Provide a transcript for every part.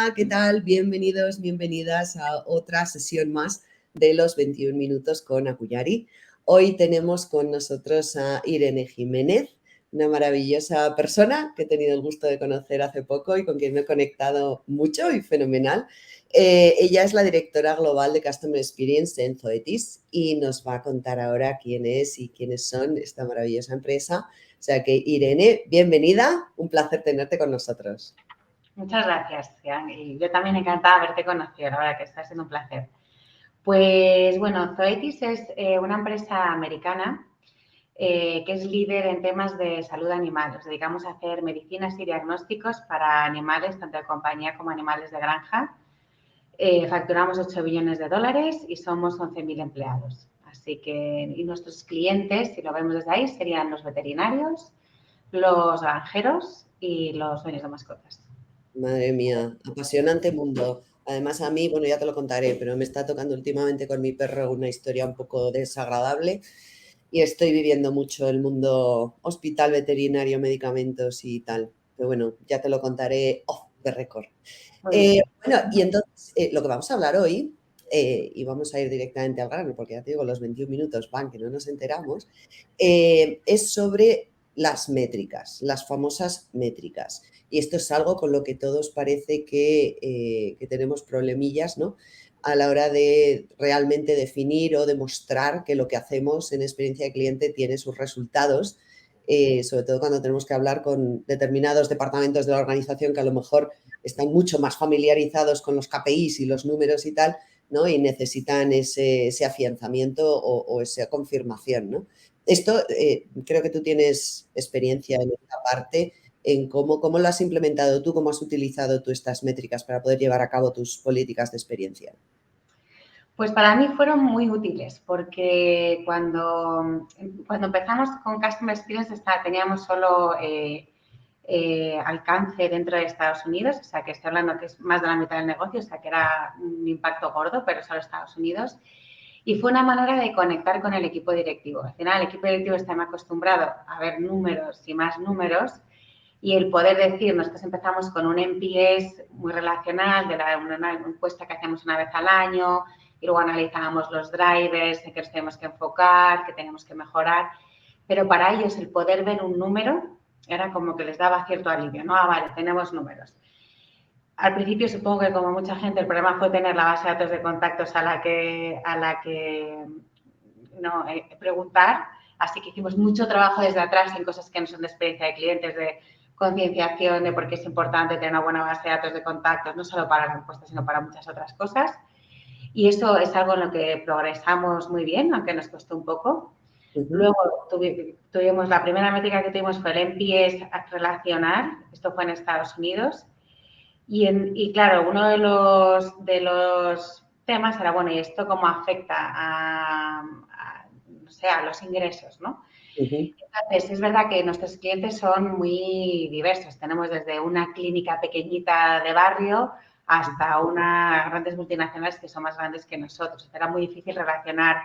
Hola, ¿qué tal? Bienvenidos, bienvenidas a otra sesión más de los 21 minutos con Akuyari. Hoy tenemos con nosotros a Irene Jiménez, una maravillosa persona que he tenido el gusto de conocer hace poco y con quien me he conectado mucho y fenomenal. Ella es la directora global de Customer Experience en Zoetis y nos va a contar ahora quién es y quiénes son esta maravillosa empresa. O sea que, Irene, bienvenida, un placer tenerte con nosotros. Muchas gracias, Cian. Y yo también encantada de haberte conocido, la verdad que está siendo un placer. Pues bueno, Zoetis es una empresa americana que es líder en temas de salud animal. Nos dedicamos a hacer medicinas y diagnósticos para animales, tanto de compañía como animales de granja. Facturamos 8 billones de dólares y somos 11.000 empleados. Así que, y nuestros clientes, si lo vemos desde ahí, serían los veterinarios, los granjeros y los dueños de mascotas. Madre mía, apasionante mundo. Además, a mí, bueno, ya te lo contaré, pero me está tocando últimamente con mi perro una historia un poco desagradable y estoy viviendo mucho el mundo hospital, veterinario, medicamentos y tal. Pero bueno, ya te lo contaré off the record. Muy bien. Bueno, y entonces lo que vamos a hablar hoy, y vamos a ir directamente al grano, porque ya te digo, los 21 minutos van que no nos enteramos, es sobre las métricas, las famosas métricas. Y esto es algo con lo que todos parece que tenemos problemillas, ¿no? A la hora de realmente definir o demostrar que lo que hacemos en experiencia de cliente tiene sus resultados, sobre todo cuando tenemos que hablar con determinados departamentos de la organización que a lo mejor están mucho más familiarizados con los KPIs y los números y tal, ¿no? Y necesitan ese afianzamiento o esa confirmación, ¿no? Esto creo que tú tienes experiencia en esta parte, en cómo lo has implementado tú, cómo has utilizado tú estas métricas para poder llevar a cabo tus políticas de experiencia. Pues para mí fueron muy útiles porque cuando empezamos con Customer Experience teníamos solo alcance dentro de Estados Unidos, o sea que estoy hablando que es más de la mitad del negocio, o sea que era un impacto gordo, pero solo Estados Unidos. Y fue una manera de conectar con el equipo directivo. Al final el equipo directivo está muy acostumbrado a ver números y más números y el poder decir, nosotros empezamos con un NPS muy relacional, de una encuesta que hacemos una vez al año, y luego analizábamos los drivers, en qué nos tenemos que enfocar, qué tenemos que mejorar. Pero para ellos el poder ver un número era como que les daba cierto alivio, ¿no? Ah, vale, tenemos números. Al principio supongo que como mucha gente el problema fue tener la base de datos de contactos a la que no, preguntar, así que hicimos mucho trabajo desde atrás en cosas que no son de experiencia de clientes, de concienciación de por qué es importante tener una buena base de datos de contactos, no solo para la encuesta, sino para muchas otras cosas. Y eso es algo en lo que progresamos muy bien, aunque nos costó un poco. Luego tuvimos la primera métrica que tuvimos fue el NPS relacional, esto fue en Estados Unidos. Y claro, uno de los temas era, bueno, ¿y esto cómo afecta no sé, a los ingresos, ¿no? Entonces, es verdad que nuestros clientes son muy diversos. Tenemos desde una clínica pequeñita de barrio hasta unas grandes multinacionales que son más grandes que nosotros. Era muy difícil relacionar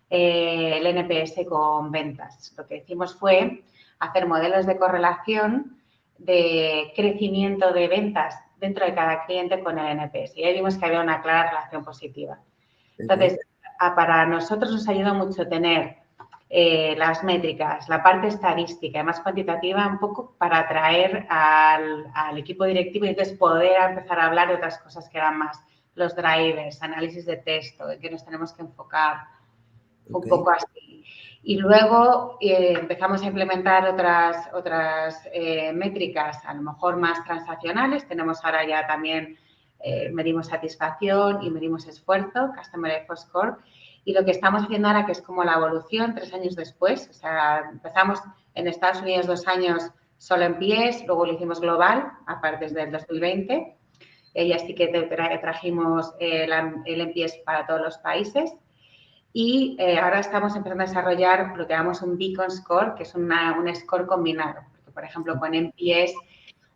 el NPS con ventas. Lo que hicimos fue hacer modelos de correlación de crecimiento de ventas dentro de cada cliente con el NPS. Y ahí vimos que había una clara relación positiva. Entonces, para nosotros nos ayuda mucho tener las métricas, la parte estadística y más cuantitativa un poco para atraer al equipo directivo y entonces poder empezar a hablar de otras cosas que eran más los drivers, análisis de texto, en qué nos tenemos que enfocar, un poco así. Y luego empezamos a implementar otras métricas, a lo mejor más transaccionales. Tenemos ahora ya también, medimos satisfacción y medimos esfuerzo, Customer Effort Score. Y lo que estamos haciendo ahora, que es como la evolución 3 años después, o sea, empezamos en Estados Unidos 2 años solo en pies, luego lo hicimos global, aparte desde el 2020. Y así que trajimos el NPS para todos los países. Y ahora estamos empezando a desarrollar lo que llamamos un Beacon Score, que es un score combinado. Porque, por ejemplo, con NPS,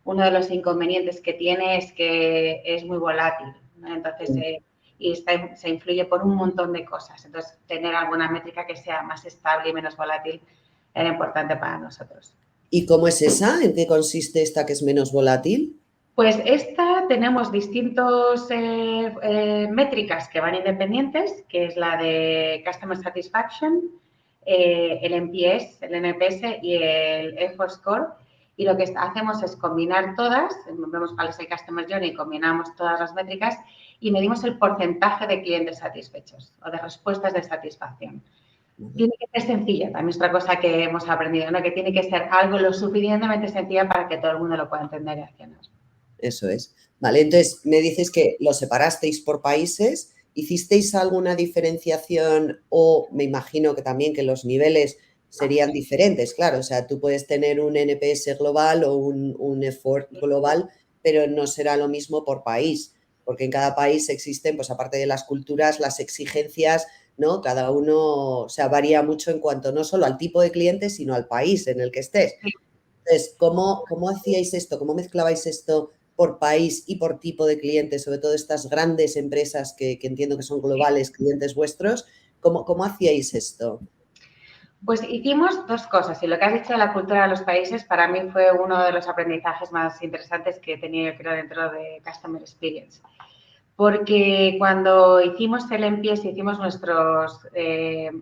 uno de los inconvenientes que tiene es que es muy volátil, ¿no? Entonces, se influye por un montón de cosas. Entonces, tener alguna métrica que sea más estable y menos volátil era importante para nosotros. ¿Y cómo es esa? ¿En qué consiste esta que es menos volátil? Pues esta tenemos distintos métricas que van independientes, que es la de Customer Satisfaction, el NPS, el NPS y el Effort Score. Y lo que hacemos es combinar todas, vemos cuál es el Customer Journey, combinamos todas las métricas y medimos el porcentaje de clientes satisfechos o de respuestas de satisfacción. Tiene que ser sencilla, también es otra cosa que hemos aprendido, ¿no? Que tiene que ser algo lo suficientemente sencilla para que todo el mundo lo pueda entender y accionar. Eso es. Vale, entonces me dices que lo separasteis por países. ¿Hicisteis alguna diferenciación o me imagino que también que los niveles serían diferentes? Claro, o sea, tú puedes tener un NPS global o un effort global, pero no será lo mismo por país, porque en cada país existen, pues aparte de las culturas, las exigencias, ¿no? Cada uno, o sea, varía mucho en cuanto no solo al tipo de cliente, sino al país en el que estés. Entonces, ¿cómo hacíais esto? ¿Cómo mezclabais esto por país y por tipo de clientes, sobre todo estas grandes empresas que entiendo que son globales, clientes vuestros? ¿Cómo hacíais esto? Pues hicimos dos cosas y lo que has dicho de la cultura de los países para mí fue uno de los aprendizajes más interesantes que he tenido, yo creo, dentro de Customer Experience. Porque cuando hicimos el MPS, hicimos nuestros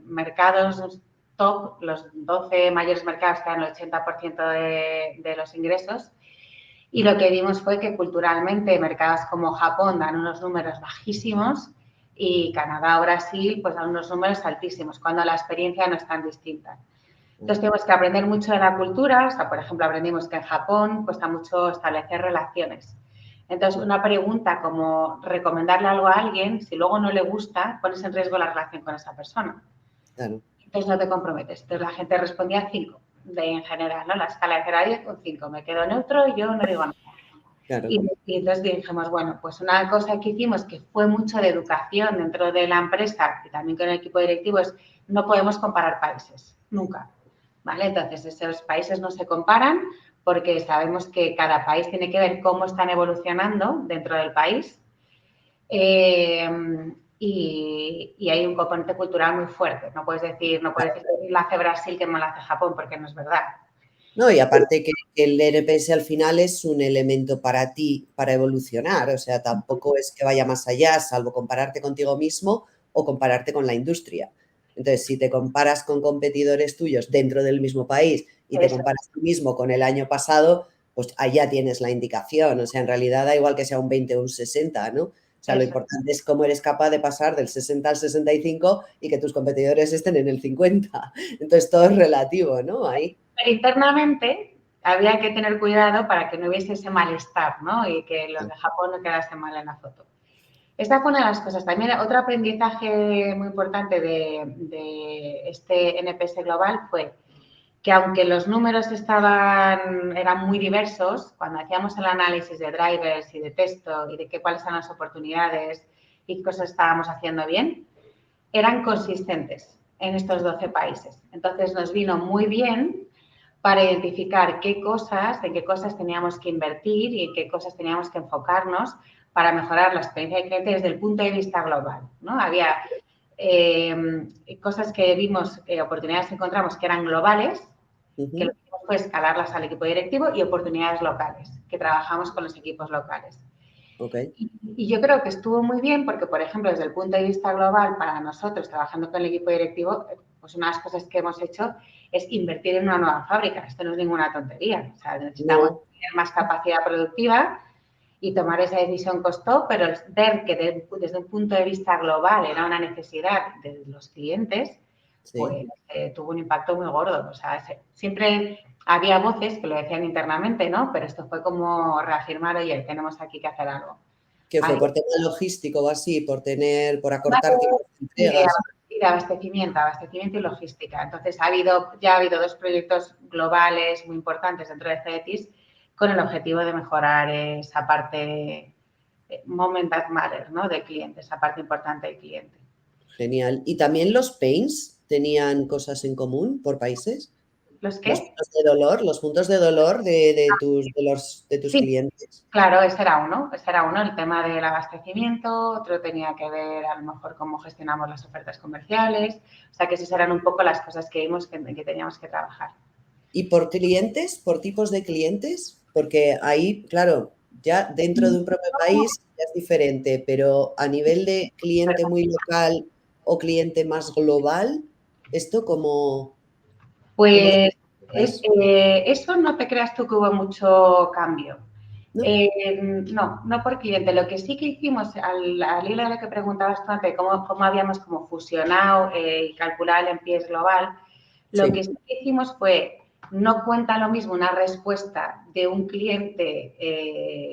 mercados top, los 12 mayores mercados que dan el 80% de los ingresos, y lo que vimos fue que culturalmente mercados como Japón dan unos números bajísimos y Canadá o Brasil pues dan unos números altísimos, cuando la experiencia no es tan distinta. Entonces tenemos que aprender mucho de la cultura, o sea, por ejemplo, aprendimos que en Japón cuesta mucho establecer relaciones. Entonces, una pregunta como recomendarle algo a alguien, si luego no le gusta, pones en riesgo la relación con esa persona. Claro, Entonces, no te comprometes. Entonces, la gente respondía 5, en general, ¿no? La escala de 0 a 10 con 5. Me quedo neutro y yo no digo nada. claro. Y entonces dijimos, bueno, pues una cosa que hicimos que fue mucho de educación dentro de la empresa y también con el equipo directivo es no podemos comparar países, nunca. ¿Vale? Entonces, esos países no se comparan porque sabemos que cada país tiene que ver cómo están evolucionando dentro del país y hay un componente cultural muy fuerte. No puedes decir que lo hace Brasil que no lo hace Japón porque no es verdad. No, y aparte que el NPS al final es un elemento para ti, para evolucionar, o sea, tampoco es que vaya más allá, salvo compararte contigo mismo o compararte con la industria. Entonces, si te comparas con competidores tuyos dentro del mismo país y te Eso. comparas tú mismo con el año pasado, pues allá tienes la indicación. O sea, en realidad da igual que sea un 20 o un 60, ¿no? O sea, lo Eso. importante es cómo eres capaz de pasar del 60 al 65 y que tus competidores estén en el 50. Entonces, todo es relativo, ¿no? Ahí. Pero internamente había que tener cuidado para que no hubiese ese malestar, ¿no? Y que los de Japón no quedasen mal en la foto. Esta fue una de las cosas. También otro aprendizaje muy importante de este NPS global fue que aunque los números eran muy diversos, cuando hacíamos el análisis de drivers y de texto y de cuáles eran las oportunidades y qué cosas estábamos haciendo bien, eran consistentes en estos 12 países. Entonces nos vino muy bien para identificar en qué cosas teníamos que invertir y en qué cosas teníamos que enfocarnos para mejorar la experiencia de cliente desde el punto de vista global, ¿no? Había cosas que vimos, oportunidades que encontramos que eran globales, que lo que hicimos fue escalarlas al equipo directivo y oportunidades locales, que trabajamos con los equipos locales. Ok. Y yo creo que estuvo muy bien porque, por ejemplo, desde el punto de vista global, para nosotros, trabajando con el equipo directivo, pues una de las cosas que hemos hecho es invertir en una nueva fábrica. Esto no es ninguna tontería. O sea, necesitamos No, tener más capacidad productiva y tomar esa decisión costó, pero ver que desde un punto de vista global era una necesidad de los clientes, sí. pues tuvo un impacto muy gordo. O sea, siempre había voces que lo decían internamente, ¿no? Pero esto fue como reafirmar, oye, tenemos aquí que hacer algo. ¿Qué fue? Ahí, ¿Por tema logístico o así? ¿Por acortar tiempos de y entregas? de abastecimiento y logística. Entonces, ya ha habido dos proyectos globales muy importantes dentro de CETIS con el objetivo de mejorar esa parte moment that matter, ¿no? Del cliente, esa parte importante del cliente. Genial. ¿Y también los pains tenían cosas en común por países? ¿Los Los qué? puntos de dolor, los puntos de dolor de tus Sí, clientes. claro, ese era uno, el tema del abastecimiento, otro tenía que ver a lo mejor cómo gestionamos las ofertas comerciales, o sea que esas eran un poco las cosas que vimos que teníamos que trabajar. ¿Y por clientes, por tipos de clientes? Porque ahí, claro, ya dentro de un propio país ya es diferente, pero a nivel de cliente muy local o cliente más global, ¿esto cómo lo Pues veis? eso no te creas tú que hubo mucho cambio. ¿No? No por cliente. Lo que sí que hicimos, al hilo de lo que preguntabas tú antes, cómo habíamos como fusionado y calculado el NPS global, lo que Sí, sí que hicimos fue, no cuenta lo mismo una respuesta de un cliente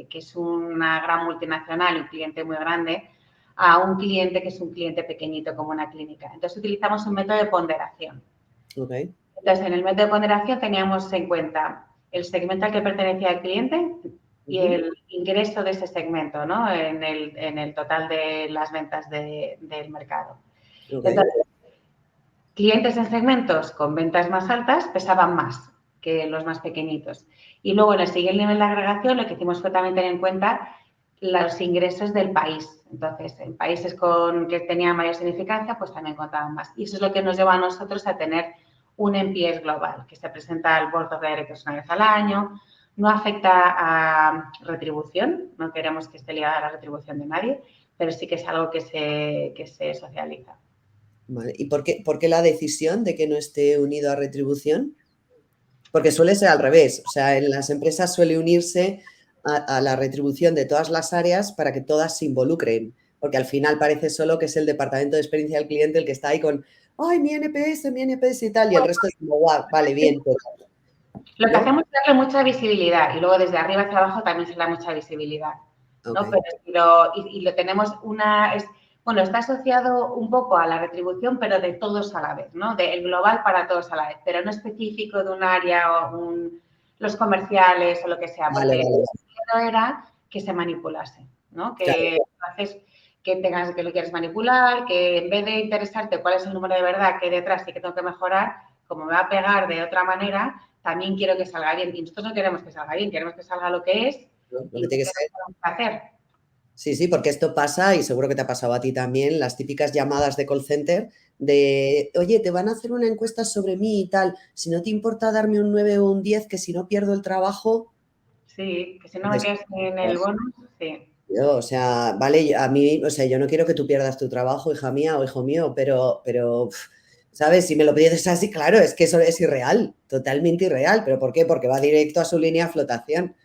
que es una gran multinacional y un cliente muy grande, a un cliente que es un cliente pequeñito como una clínica. Entonces utilizamos un método de ponderación. ok. Entonces, en el método de ponderación teníamos en cuenta el segmento al que pertenecía el cliente y Ujú, el ingreso de ese segmento, ¿no? En el total de las ventas del mercado. ok, Entonces, clientes en segmentos con ventas más altas pesaban más que los más pequeñitos. Y luego, en el siguiente nivel de agregación, lo que hicimos fue también tener en cuenta los ingresos del país. Entonces, en países que tenían mayor significancia, pues también contaban más. Y eso es lo que nos lleva a nosotros a tener un NPS global, que se presenta al Board of Directors una vez al año, no afecta a retribución, no queremos que esté ligada a la retribución de nadie, pero sí que es algo que se socializa. vale. ¿Y por qué la decisión de que no esté unido a retribución? Porque suele ser al revés, o sea, en las empresas suele unirse a la retribución de todas las áreas para que todas se involucren, porque al final parece solo que es el departamento de experiencia del cliente el que está ahí con, ay, mi NPS y tal, y el resto es como, guau, vale, bien, pero, Lo que ¿no? hacemos es darle mucha visibilidad y luego desde arriba hacia abajo también se le da mucha visibilidad, Ok, ¿no? Pero lo tenemos bueno, está asociado un poco a la retribución, pero de todos a la vez, ¿no? El global para todos a la vez, pero no específico de un área o los comerciales o lo que sea, vale, porque el vale, miedo era que se manipulase, ¿no? claro, Que haces que lo quieres manipular, que en vez de interesarte cuál es el número de verdad que hay detrás y que tengo que mejorar, como me va a pegar de otra manera, también quiero que salga bien. Y nosotros no queremos que salga bien, queremos que salga lo que es ¿no? Lo y que ver tiene que qué ser. podemos hacer. Sí, sí, porque esto pasa, y seguro que te ha pasado a ti también, las típicas llamadas de call center de, oye, te van a hacer una encuesta sobre mí y tal, si no te importa darme un 9 o un 10, que si no pierdo el trabajo, Sí, que si no me dices, quedas en el "Oh, bonus, sí. o sea, vale, a mí, o sea, yo no quiero que tú pierdas tu trabajo, hija mía o hijo mío, pero, ¿sabes? Si me lo pides así, claro, es que eso es irreal, totalmente irreal. ¿Pero por qué? Porque va directo a su línea de flotación,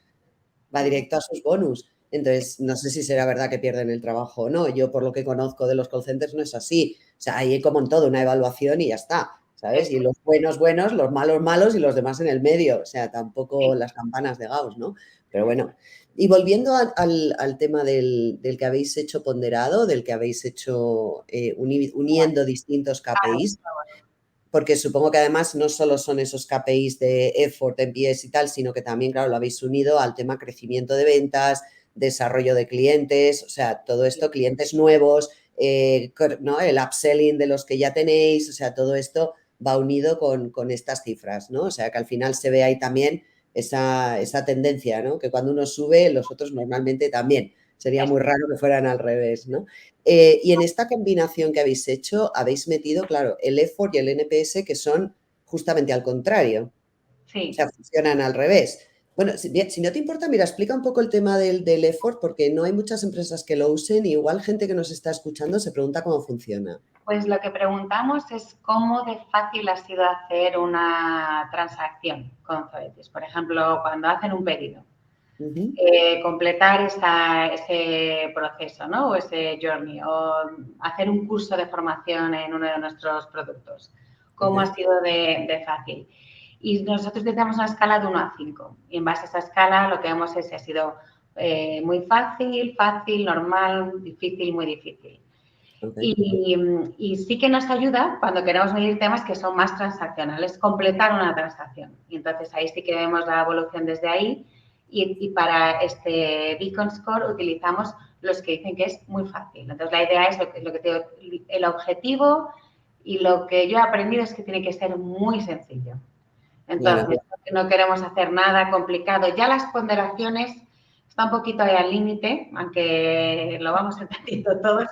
va directo a sus bonus. Entonces, no sé si será verdad que pierden el trabajo o no. Yo, por lo que conozco de los call centers, no es así. O sea, hay como en todo una evaluación y ya está, ¿sabes? Y los buenos, buenos, los malos, malos y los demás en el medio. O sea, tampoco Sí. las campanas de Gauss, ¿no? Pero bueno. Y volviendo al tema del que habéis hecho ponderado, del que habéis hecho uniendo distintos KPIs, porque supongo que además no solo son esos KPIs de effort, NPS y tal, sino que también, claro, lo habéis unido al tema crecimiento de ventas, desarrollo de clientes, o sea, todo esto, clientes nuevos, ¿no? El upselling de los que ya tenéis, o sea, todo esto va unido con estas cifras, ¿no? O sea, que al final se ve ahí también esa tendencia, ¿no? Que cuando uno sube, los otros normalmente también. Sería muy raro que fueran al revés, ¿no? Y en esta combinación que habéis hecho, habéis metido, claro, el effort y el NPS, que son justamente al contrario, o sea, Sí, funcionan al revés. Bueno, si no te importa, mira, explica un poco el tema del effort, porque no hay muchas empresas que lo usen y igual gente que nos está escuchando se pregunta cómo funciona. pues lo que preguntamos es cómo de fácil ha sido hacer una transacción con Zoetis. Por ejemplo, cuando hacen un pedido. Ujú, Completar ese proceso, ¿no? O ese journey, o hacer un curso de formación en uno de nuestros productos. ok, ¿Cómo ha sido de fácil? Y nosotros utilizamos una escala de 1 a 5. Y en base a esa escala lo que vemos es si ha sido muy fácil, fácil, normal, difícil, muy difícil. ok, Y sí que nos ayuda cuando queremos medir temas que son más transaccionales, completar una transacción. Y entonces ahí sí que vemos la evolución desde ahí. Y para este Beacon Score utilizamos los que dicen que es muy fácil. Entonces la idea es lo que te digo, el objetivo y lo que yo he aprendido es que tiene que ser muy sencillo. claro, Entonces, no queremos hacer nada complicado. Ya las ponderaciones están un poquito ahí al límite, aunque lo vamos entendiendo todos,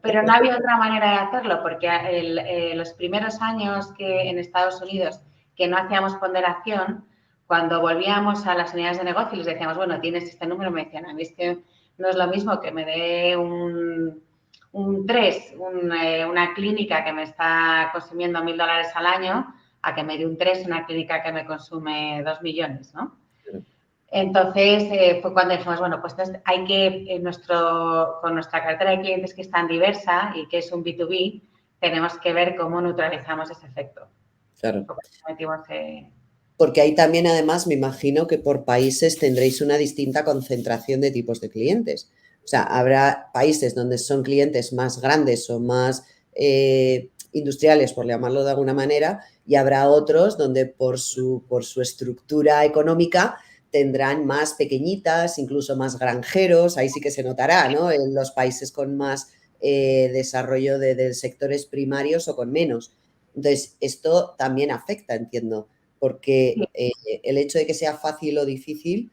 pero no había otra manera de hacerlo, porque los primeros años que en Estados Unidos que no hacíamos ponderación, cuando volvíamos a las unidades de negocio y les decíamos, bueno, tienes este número, me decían, a mí es que no es lo mismo que me dé un 3, una clínica que me está consumiendo $1.000 al año, a que me dé un 3 una clínica que me consume 2 millones, ¿no? Entonces, fue cuando dijimos, bueno, pues hay que, con nuestra cartera de clientes que es tan diversa y que es un B2B, tenemos que ver cómo neutralizamos ese efecto. Claro. Porque ahí también, además, me imagino que por países tendréis una distinta concentración de tipos de clientes. O sea, habrá países donde son clientes más grandes o más industriales, por llamarlo de alguna manera, y habrá otros donde por su estructura económica tendrán más pequeñitas, incluso más granjeros. Ahí sí que se notará, ¿no? En los países con más desarrollo de sectores primarios o con menos. Entonces, esto también afecta, entiendo, porque el hecho de que sea fácil o difícil,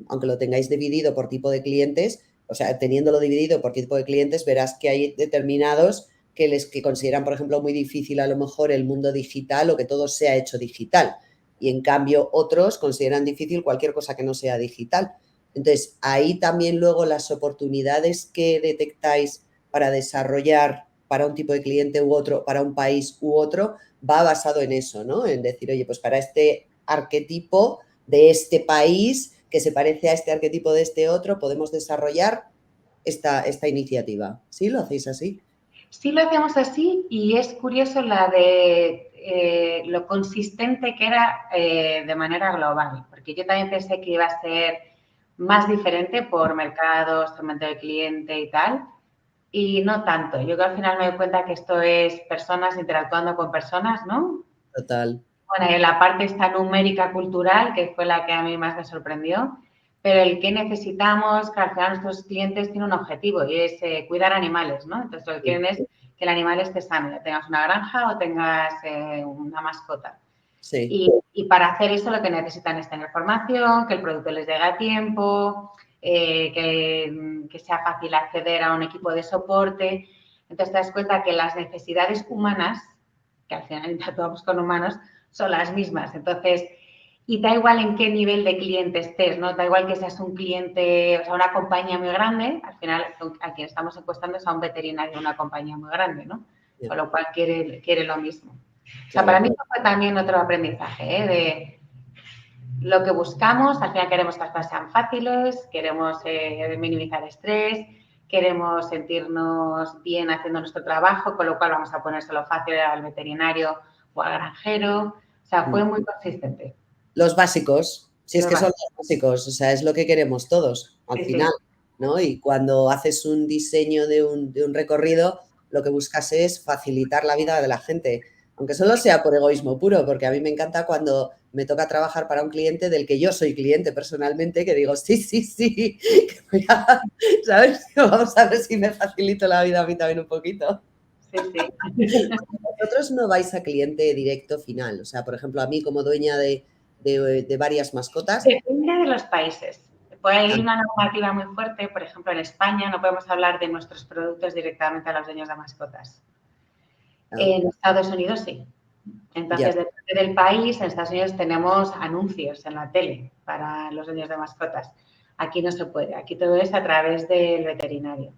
aunque lo tengáis dividido por tipo de clientes, o sea, teniéndolo dividido por tipo de clientes, verás que hay determinados que consideran, por ejemplo, muy difícil a lo mejor el mundo digital o que todo sea hecho digital. Y en cambio, otros consideran difícil cualquier cosa que no sea digital. Entonces, ahí también luego las oportunidades que detectáis para desarrollar para un tipo de cliente u otro, para un país u otro, va basado en eso, ¿no? En decir, oye, pues para este arquetipo de este país que se parece a este arquetipo de este otro, podemos desarrollar esta iniciativa. ¿Sí lo hacéis así? Sí lo hacemos así y es curioso lo consistente que era de manera global, porque yo también pensé que iba a ser más diferente por mercados, segmento de cliente y tal, y no tanto. Yo creo que al final me doy cuenta que esto es personas interactuando con personas, ¿no? Total. Bueno, y la parte esta numérica cultural, que fue la que a mí más me sorprendió, pero el que necesitamos, que al final nuestros clientes tienen un objetivo y es cuidar animales, ¿no? Entonces, lo que quieren es que el animal esté sano, ya tengas una granja o tengas una mascota. Sí. Y para hacer eso lo que necesitan es tener formación, que el producto les llegue a tiempo, que sea fácil acceder a un equipo de soporte. Entonces, te das cuenta que las necesidades humanas, que al final interactuamos con humanos, son las mismas. Entonces, y da igual en qué nivel de cliente estés, ¿no? Da igual que seas un cliente, o sea, una compañía muy grande, al final a quien estamos encuestando es a un veterinario de una compañía muy grande, ¿no? Con lo cual quiere lo mismo. O sea, para mí fue también otro aprendizaje, de lo que buscamos, al final queremos que las cosas sean fáciles, queremos minimizar estrés, queremos sentirnos bien haciendo nuestro trabajo, con lo cual vamos a ponérselo fácil al veterinario o al granjero. O sea, fue muy consistente. Los básicos, si es que son los básicos, o sea, es lo que queremos todos al final, ¿no? Y cuando haces un diseño de un recorrido, lo que buscas es facilitar la vida de la gente, aunque solo sea por egoísmo puro, porque a mí me encanta cuando me toca trabajar para un cliente del que yo soy cliente personalmente, que digo, sí, ¿sabes? Vamos a ver si me facilito la vida a mí también un poquito. Sí. Vosotros no vais a cliente directo final, o sea, por ejemplo, a mí como dueña de varias mascotas. Depende de los países. Pues hay una normativa muy fuerte, por ejemplo, en España no podemos hablar de nuestros productos directamente a los dueños de mascotas. En Estados Unidos sí. Entonces, depende del país, en Estados Unidos tenemos anuncios en la tele para los dueños de mascotas. Aquí no se puede, aquí todo es a través del veterinario.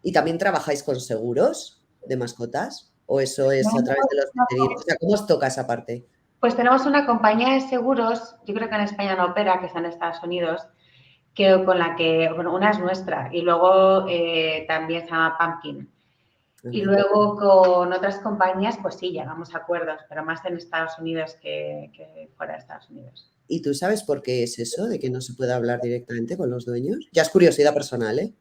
¿Y también trabajáis con seguros de mascotas? ¿O eso es a través de los veterinarios? O sea, ¿cómo os toca esa parte? Pues tenemos una compañía de seguros, yo creo que en España no opera, que está en Estados Unidos, con la que, bueno, una es nuestra y luego también se llama Pumpkin. Y luego con otras compañías, pues sí, llegamos a acuerdos, pero más en Estados Unidos que fuera de Estados Unidos. ¿Y tú sabes por qué es eso, de que no se puede hablar directamente con los dueños? Ya es curiosidad personal, ¿eh?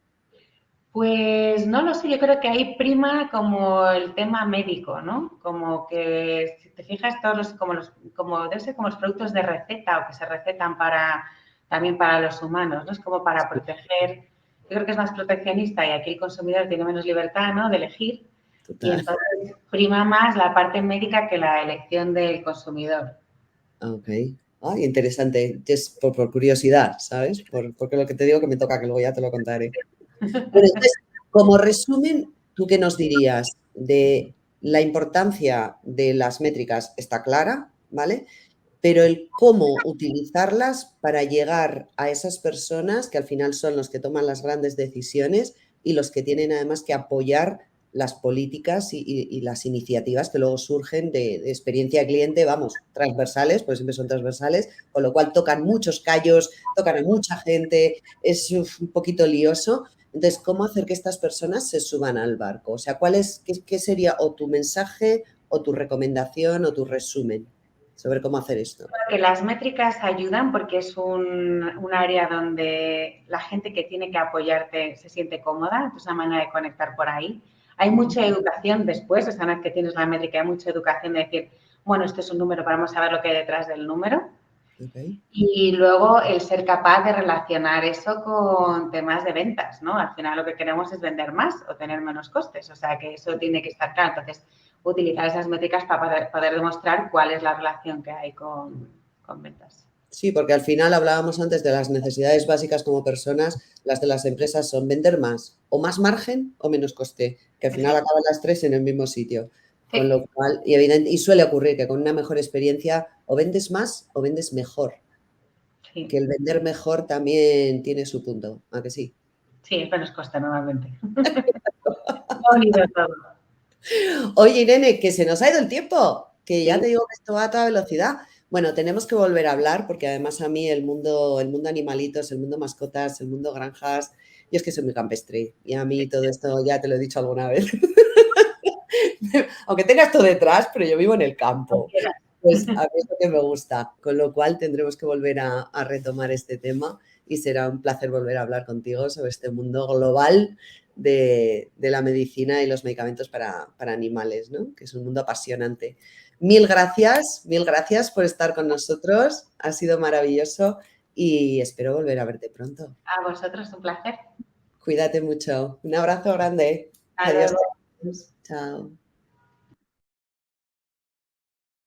Pues no lo sé, yo creo que ahí prima como el tema médico, ¿no? Como que, si te fijas, debe ser como los productos de receta o que se recetan también para los humanos, ¿no? Es como para proteger, yo creo que es más proteccionista y aquí el consumidor tiene menos libertad, ¿no? De elegir. Total. Y entonces prima más la parte médica que la elección del consumidor. Ok. Ay, interesante. Es por curiosidad, ¿sabes? Porque lo que te digo que me toca, que luego ya te lo contaré. Bueno, entonces, como resumen, ¿tú qué nos dirías de la importancia de las métricas? Está clara, ¿vale? pero el cómo utilizarlas para llegar a esas personas que al final son los que toman las grandes decisiones y los que tienen además que apoyar las políticas y las iniciativas que luego surgen de experiencia de cliente, vamos, transversales, pues siempre son transversales, con lo cual tocan muchos callos, tocan a mucha gente, es un poquito lioso. Entonces, ¿cómo hacer que estas personas se suban al barco? O sea, qué sería o tu mensaje o tu recomendación o tu resumen sobre cómo hacer esto? Que las métricas ayudan porque es un área donde la gente que tiene que apoyarte se siente cómoda, es una manera de conectar por ahí. Hay mucha educación después, esa vez que tienes la métrica, hay mucha educación de decir, bueno, esto es un número, pero vamos a ver lo que hay detrás del número. Okay. Y luego el ser capaz de relacionar eso con temas de ventas, ¿no? Al final lo que queremos es vender más o tener menos costes, o sea que eso tiene que estar claro. Entonces, utilizar esas métricas para poder demostrar cuál es la relación que hay con ventas. Sí, porque al final hablábamos antes de las necesidades básicas como personas, las de las empresas son vender más, o más margen o menos coste, que al final acaban las tres en el mismo sitio. Con Sí. lo cual, y suele ocurrir que con una mejor experiencia o vendes más o vendes mejor. Sí. Que el vender mejor también tiene su punto, ¿a que sí? Sí, es menos coste normalmente. Bonito todo. Oye, Irene, que se nos ha ido el tiempo, que ya Sí. te digo que esto va a toda velocidad. Bueno, tenemos que volver a hablar porque además a mí el mundo animalitos, el mundo mascotas, el mundo granjas, yo es que soy muy campestre y a mí todo esto ya te lo he dicho alguna vez. Aunque tengas todo detrás, pero yo vivo en el campo. Pues a mí es lo que me gusta, con lo cual tendremos que volver a retomar este tema y será un placer volver a hablar contigo sobre este mundo global de la medicina y los medicamentos para animales, ¿no? Que es un mundo apasionante. Mil gracias por estar con nosotros, ha sido maravilloso y espero volver a verte pronto. A vosotros un placer. Cuídate mucho, un abrazo grande. Hasta Adiós. luego. Chao.